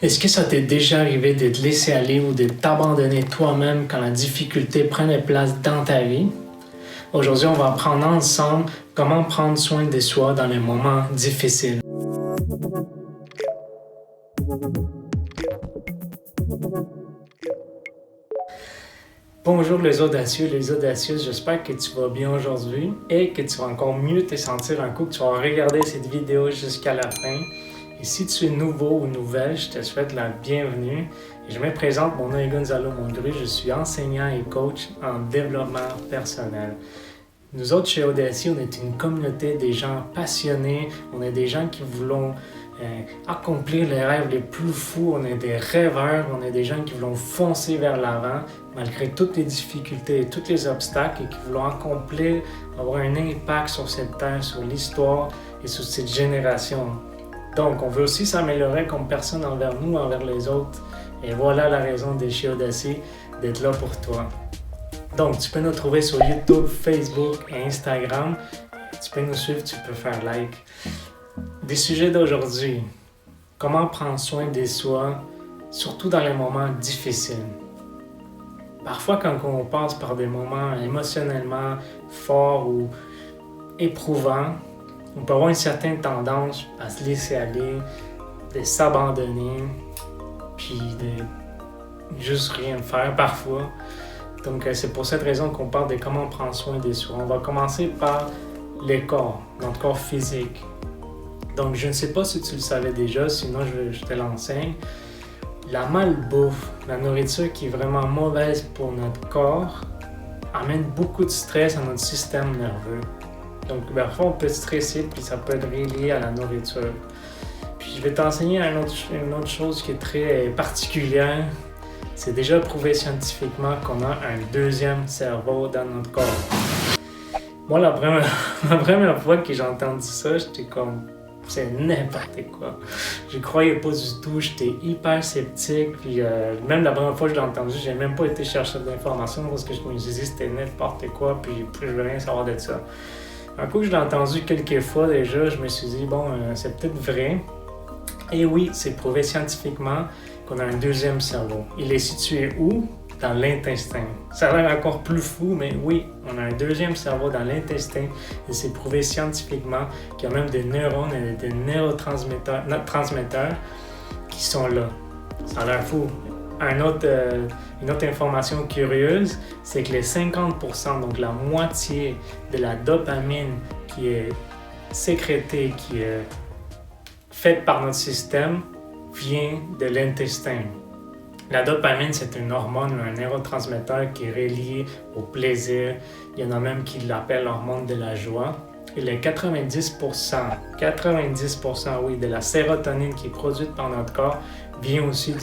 Est-ce que ça t'est déjà arrivé de te laisser aller ou de t'abandonner toi-même quand la difficulté prenait place dans ta vie? Aujourd'hui, on va apprendre ensemble comment prendre soin de soi dans les moments difficiles. Bonjour les audacieux, les audacieuses, j'espère que tu vas bien aujourd'hui et que tu vas encore mieux te sentir un coup que tu vas regarder cette vidéo jusqu'à la fin. Et si tu es nouveau ou nouvelle, je te souhaite la bienvenue. Et je me présente, mon nom est Gonzalo Mondru, je suis enseignant et coach en développement personnel. Nous autres, chez Audacieux, on est une communauté des gens passionnés, on est des gens qui voulons accomplir les rêves les plus fous, on est des rêveurs, on est des gens qui voulons foncer vers l'avant, malgré toutes les difficultés et tous les obstacles, et qui voulons accomplir, avoir un impact sur cette terre, sur l'histoire et sur cette génération. Donc, on veut aussi s'améliorer comme personne envers nous, envers les autres. Et voilà la raison de chez Audacieux d'être là pour toi. Donc, tu peux nous trouver sur YouTube, Facebook et Instagram. Tu peux nous suivre, tu peux faire like. Des sujets d'aujourd'hui. Comment prendre soin de soi, surtout dans les moments difficiles. Parfois, quand on passe par des moments émotionnellement forts ou éprouvants, on peut avoir une certaine tendance à se laisser aller, de s'abandonner, puis de juste rien faire parfois. Donc, c'est pour cette raison qu'on parle de comment prendre soin de soi. On va commencer par le corps, notre corps physique. Donc, je ne sais pas si tu le savais déjà, sinon je te l'enseigne. La malbouffe, la nourriture qui est vraiment mauvaise pour notre corps, amène beaucoup de stress à notre système nerveux. Donc, parfois, on peut stresser, puis ça peut être relié à la nourriture. Puis, je vais t'enseigner une autre chose qui est très particulière. C'est déjà prouvé scientifiquement qu'on a un deuxième cerveau dans notre corps. Moi, la première fois que j'ai entendu ça, j'étais comme, c'est n'importe quoi. Je croyais pas du tout, j'étais hyper sceptique. Puis même la première fois que je l'ai entendu, j'ai même pas été chercher de l'information parce que je me disais que c'était n'importe quoi, puis je veux rien savoir de ça. Un coup que je l'ai entendu quelques fois déjà, je me suis dit, bon, c'est peut-être vrai. Et oui, c'est prouvé scientifiquement qu'on a un deuxième cerveau. Il est situé où? Dans l'intestin. Ça a l'air encore plus fou, mais oui, on a un deuxième cerveau dans l'intestin et c'est prouvé scientifiquement qu'il y a même des neurones et des neurotransmetteurs qui sont là. Ça a l'air fou. Une autre information curieuse, c'est que les 50%, donc la moitié de la dopamine qui est sécrétée, qui est faite par notre système, vient de l'intestin. La dopamine, c'est une hormone ou un neurotransmetteur qui est relié au plaisir. Il y en a même qui l'appellent l'hormone de la joie. Et les 90%, oui, de la sérotonine qui est produite par notre corps vient aussi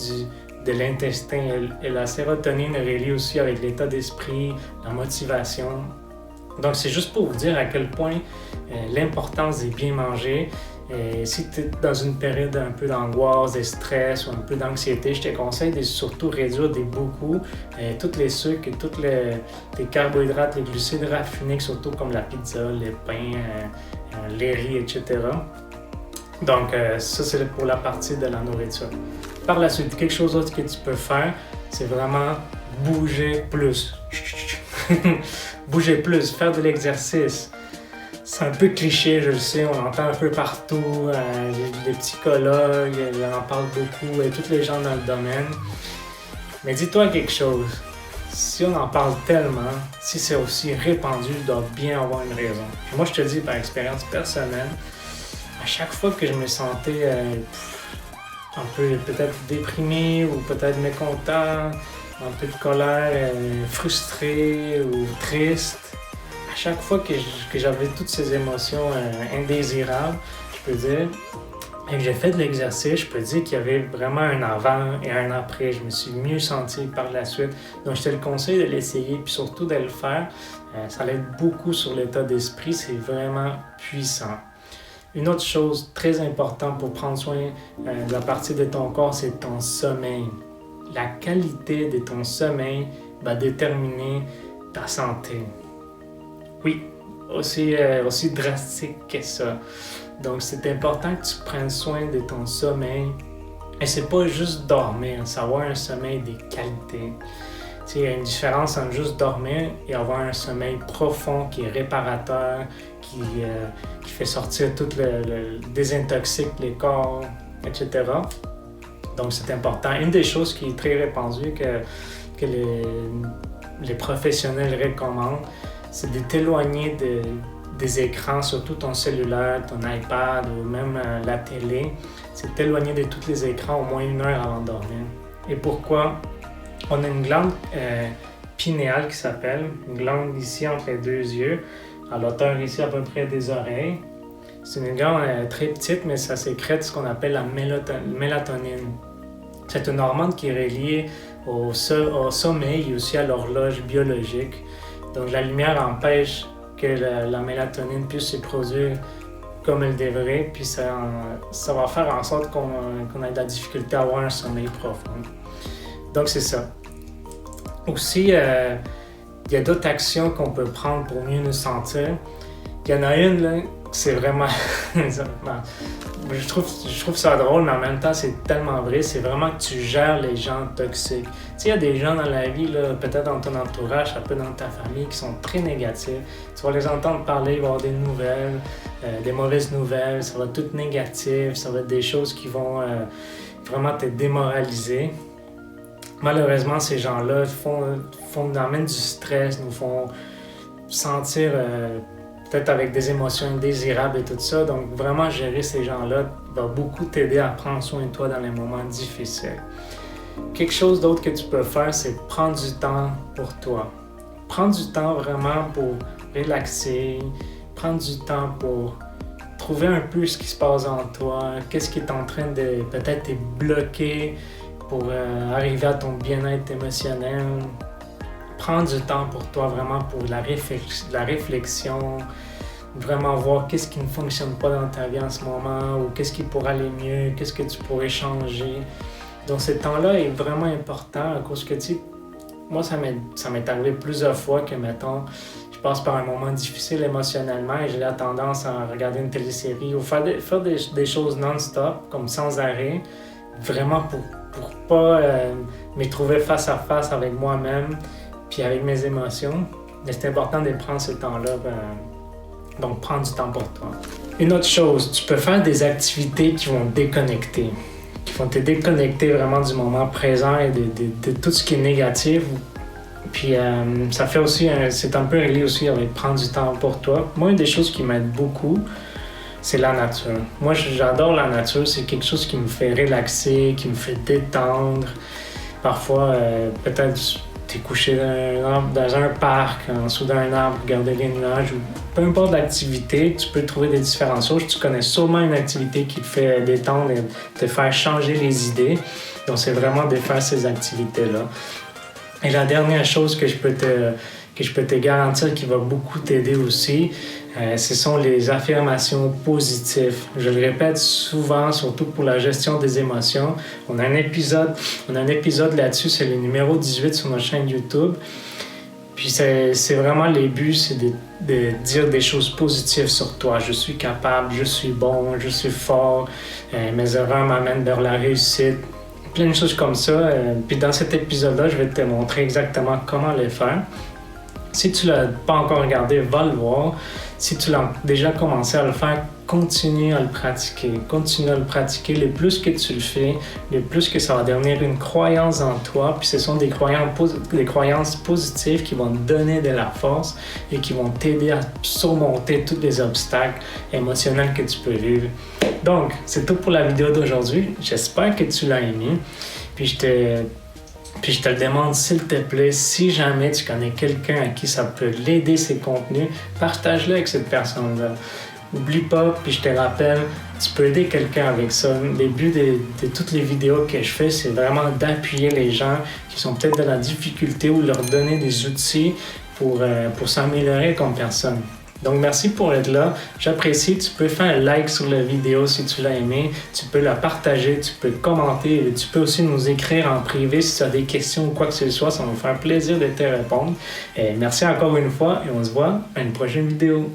de l'intestin. Et la sérotonine est reliée aussi avec l'état d'esprit, la motivation. Donc, c'est juste pour vous dire à quel point l'importance de bien manger. Et si tu es dans une période un peu d'angoisse, de stress ou un peu d'anxiété, je te conseille de surtout réduire beaucoup tous les sucres et tous les carbohydrates, les glucides raffinés, surtout comme la pizza, les pains, les riz, etc. Donc, ça, c'est pour la partie de la nourriture. Par la suite, quelque chose d'autre que tu peux faire, c'est vraiment bouger plus. Bouger plus, faire de l'exercice. C'est un peu cliché, je le sais, on l'entend un peu partout, les psychologues en parlent beaucoup, et tous les gens dans le domaine. Mais dis-toi quelque chose, si on en parle tellement, si c'est aussi répandu, il doit bien avoir une raison. Et moi, je te dis par expérience personnelle, à chaque fois que je me sentais un peu peut-être déprimé ou peut-être mécontent, un peu de colère, frustré ou triste, à chaque fois que j'avais toutes ces émotions indésirables, je peux dire, et que j'ai fait de l'exercice, je peux dire qu'il y avait vraiment un avant et un après. Je me suis mieux senti par la suite. Donc, je te le conseille de l'essayer, puis surtout de le faire. Ça l'aide beaucoup sur l'état d'esprit. C'est vraiment puissant. Une autre chose très importante pour prendre soin de la partie de ton corps, c'est ton sommeil. La qualité de ton sommeil va déterminer ta santé. Oui, aussi drastique que ça. Donc, c'est important que tu prennes soin de ton sommeil Et c'est pas juste dormir, c'est avoir un sommeil de qualité. Il y a une différence entre juste dormir et avoir un sommeil profond qui est réparateur, qui fait sortir tout désintoxique les corps, etc. Donc c'est important. Une des choses qui est très répandue que les professionnels recommandent, c'est de t'éloigner des écrans, surtout ton cellulaire, ton iPad ou même la télé. C'est de t'éloigner de tous les écrans au moins 1 heure avant de dormir. Et pourquoi? On a une glande pinéale qui s'appelle, une glande ici entre les 2 yeux, à l'auteur ici à peu près des oreilles. C'est une glande très petite, mais ça sécrète ce qu'on appelle la mélatonine. C'est une hormone qui est reliée au sommeil et aussi à l'horloge biologique. Donc la lumière empêche que la mélatonine puisse se produire comme elle devrait, puis ça va faire en sorte qu'on ait de la difficulté à avoir un sommeil profond. Donc c'est ça. Aussi, il y a d'autres actions qu'on peut prendre pour mieux nous sentir. Il y en a une, là, c'est vraiment... je trouve ça drôle, mais en même temps, c'est tellement vrai. C'est vraiment que tu gères les gens toxiques. Tu sais, il y a des gens dans la vie, là, peut-être dans ton entourage, un peu dans ta famille, qui sont très négatifs. Tu vas les entendre parler, il va y avoir des nouvelles, des mauvaises nouvelles, ça va être tout négatif, ça va être des choses qui vont vraiment te démoraliser. Malheureusement, ces gens-là nous amènent du stress, nous font sentir peut-être avec des émotions indésirables et tout ça. Donc, vraiment, gérer ces gens-là va beaucoup t'aider à prendre soin de toi dans les moments difficiles. Quelque chose d'autre que tu peux faire, c'est prendre du temps pour toi. Prendre du temps vraiment pour relaxer, prendre du temps pour trouver un peu ce qui se passe en toi, qu'est-ce qui est en train de peut-être te bloquer pour arriver à ton bien-être émotionnel. Prendre du temps pour toi, vraiment pour la réflexion, vraiment voir qu'est-ce qui ne fonctionne pas dans ta vie en ce moment ou qu'est-ce qui pourrait aller mieux, qu'est-ce que tu pourrais changer. Donc ce temps-là est vraiment important à cause que, tu sais, moi ça m'est arrivé plusieurs fois que, mettons, je passe par un moment difficile émotionnellement et j'ai la tendance à regarder une télésérie ou faire des choses non-stop, comme sans arrêt, vraiment pour pas me trouver face à face avec moi-même puis avec mes émotions. Mais c'est important de prendre ce temps-là, donc prendre du temps pour toi. Une autre chose, tu peux faire des activités qui vont te déconnecter, qui vont te déconnecter vraiment du moment présent et de tout ce qui est négatif. Puis ça fait aussi, c'est un peu relié aussi avec prendre du temps pour toi. Moi, une des choses qui m'aide beaucoup, c'est la nature. Moi, j'adore la nature. C'est quelque chose qui me fait relaxer, qui me fait détendre. Parfois, peut-être t'es couché dans un parc, en dessous d'un arbre, regarder les nuages, ou peu importe l'activité, tu peux trouver des différentes choses. Tu connais sûrement une activité qui te fait détendre et te faire changer les idées. Donc, c'est vraiment de faire ces activités-là. Et la dernière chose que je peux te garantir qui va beaucoup t'aider aussi, ce sont les affirmations positives. Je le répète souvent, surtout pour la gestion des émotions. On a un épisode là-dessus, c'est le numéro 18 sur notre chaîne YouTube. Puis c'est vraiment les buts, c'est de dire des choses positives sur toi. Je suis capable, je suis bon, je suis fort, mes erreurs m'amènent vers la réussite. Plein de choses comme ça. Puis dans cet épisode-là, je vais te montrer exactement comment les faire. Si tu ne l'as pas encore regardé, va le voir. Si tu l'as déjà commencé à le faire, continue à le pratiquer. Continue à le pratiquer. Le plus que tu le fais, le plus que ça va devenir une croyance en toi. Puis ce sont des croyances positives qui vont te donner de la force et qui vont t'aider à surmonter tous les obstacles émotionnels que tu peux vivre. Donc, c'est tout pour la vidéo d'aujourd'hui. J'espère que tu l'as aimé. Puis je te le demande, s'il te plaît, si jamais tu connais quelqu'un à qui ça peut l'aider ces contenus, partage-le avec cette personne-là. N'oublie pas, puis je te rappelle, tu peux aider quelqu'un avec ça. Le but de toutes les vidéos que je fais, c'est vraiment d'appuyer les gens qui sont peut-être dans la difficulté ou leur donner des outils pour s'améliorer comme personne. Donc, merci pour être là. J'apprécie. Tu peux faire un like sur la vidéo si tu l'as aimé. Tu peux la partager, tu peux commenter. Et tu peux aussi nous écrire en privé si tu as des questions ou quoi que ce soit. Ça va me faire plaisir de te répondre. Et merci encore une fois et on se voit à une prochaine vidéo.